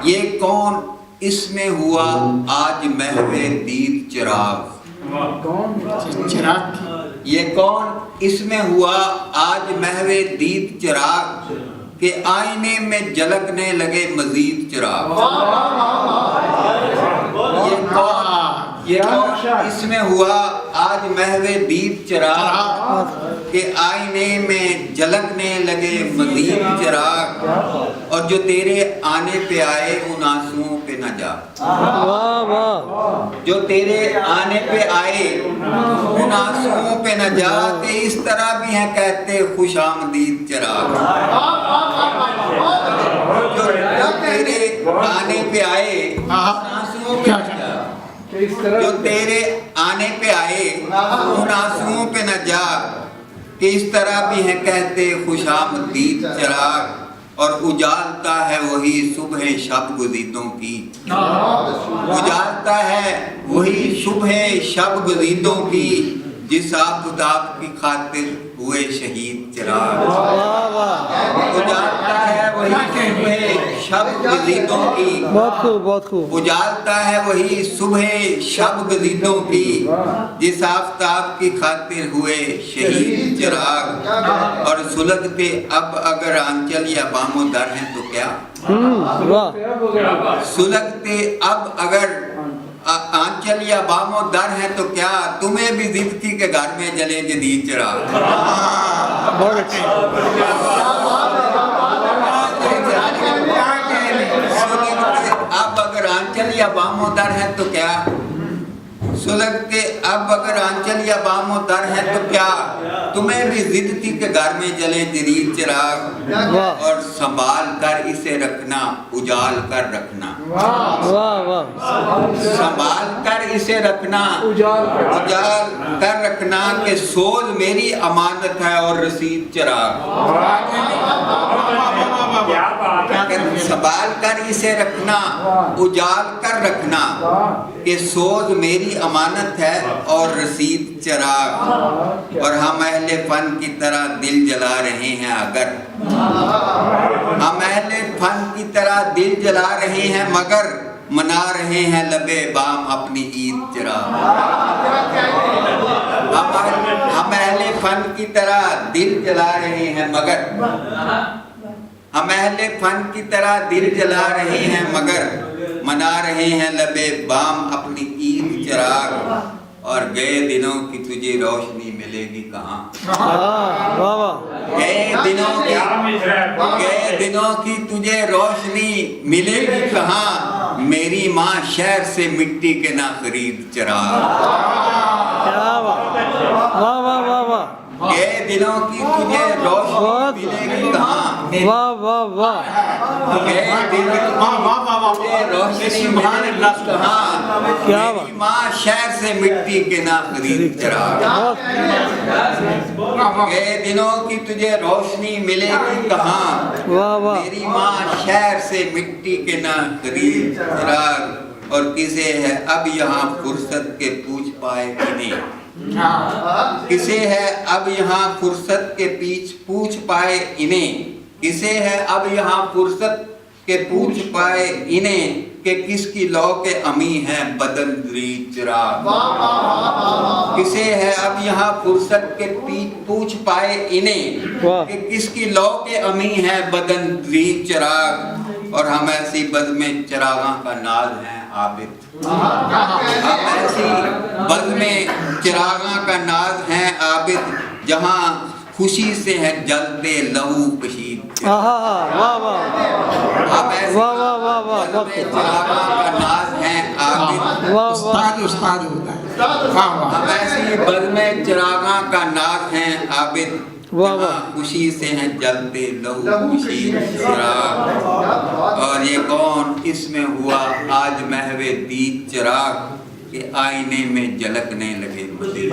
یہ کون اس میں ہوا آج محو دید چراغ، یہ کون اس میں ہوا آج محو دید چراغ، کہ آئینے میں جھلکنے لگے مزید چراغ۔ یہ کون اس میں ہوا آج محو دید چراغ، کہ آئینے میں جھلکنے لگے مزید چراغ، اور جو تیرے آنے پہ آئے ان آنسوؤں پہ نہ جا، جو تیرے آنے پہ آئے ان آنسوؤں پہ نہ جا، کہ اس طرح بھی ہیں کہتے خوش آمدید چراغ۔ جو تیرے آنے پہ آئے ان آنسوؤں پہ نہ جا، جو تیرے آنے پہ آئے ان آنسوؤں پہ نہ جا، کہ اس طرح بھی ہیں کہتے خوش آمدید چراغ، اور اجالتا ہے وہی صبح شب گزیدوں کی، اجالتا ہے وہی صبح شب گزیدوں کی، جس آفتاب کی خاطر ہوئے شہید چراغ۔ اجالتا ہے وہی صبح شب گزیدوں کی، بہت خوب، اجالتا ہے وہی صبح شب گزیدوں کی، جس آفتاب کی خاطر ہوئے شہید چراغ، اور سلگتے اب اگر آنچل یا بام و در ہیں تو کیا، سلگتے اب اگر آنچل یا بام و در ہیں تو کیا، تمہیں بھی ضد تھی کہ گھر میں جلے جدید چراغ۔ بہت اچھا، اب اگر آنچل یا بام و در ہے تو کیا، سلگتے اب اگر آنچل یا بام و در ہے تو کیا، تمہیں بھی ضد تھی کہ گھر میں جلے جدید چراغ، اور سنبھال کر اسے رکھنا اجال کر رکھنا، سنبھال کر اسے رکھنا اجال کر رکھنا، کہ سوز میری امانت ہے اور رسید چراغ۔ سنبھال کر اسے رکھنا اجال کر رکھنا، کہ سوز میری امانت ہے اور رسید چراغ، اور ہم اہل فن کی طرح دل جلا رہے ہیں اگر، ہم اہل فن کی طرح دل جلا رہے ہیں مگر، منا رہے ہیں لبے بام اپنی عید چراغ۔ ہم اہل فن کی طرح دل جلا رہے ہیں مگر، ہم اہل فن کی طرح دل جلا رہے ہیں مگر، منا رہے ہیں لبے بام اپنی عید چراغ، اور گئے دنوں کی تجھے روشنی ملے گی کہاں، گئے دنوں کی تجھے روشنی ملے گی کہاں، میری ماں شہر سے مٹی کے نہ خرید چراغ۔ گئے دنوں کی تجھے روشنی ملے گی کہاں، گئے دنوں کی تجھے روشنی ملے گی کہاں، میری ماں شہر سے مٹی کے نہ خرید چراغ۔ گئے دنوں کی تجھے روشنی ملے گی کہاں، میری ماں شہر سے مٹی کے نہ خرید چراغ، اور کسے ہے اب یہاں فرصت کے پوچھ پائے انہیں، کسے ہے اب یہاں فرصت کے پوچھ پائے انہیں، کسے ہے اب یہاں فرصت کے پوچھ پائے انہیں، کہ کس کی لو کے امی ہیں بدن دریج چراغ۔ کسے ہے اب یہاں فرصت کے پوچھ پائے انہیں، کہ کس کی لو کے امی ہیں بدن دریج چراغ، اور ہم ایسی بزم چراغاں کا ناز ہیں عابد، ہم ایسی بزم چراغاں کا ناز ہیں عابد، جہاں خوشی سے ہے جلتے لہو کشید، ہم ایسی بزم چراغاں کا ناز ہیں عابد، استاد ہوتا ہے، ہم ایسی بزم چراغاں کا ناز ہیں عابد، جہاں خوشی سے ہیں جلتے لہو کشید چراغ، اور یہ کون اس میں ہوا آج محو دید چراغ، کہ آئینے میں جھلکنے لگے مزید۔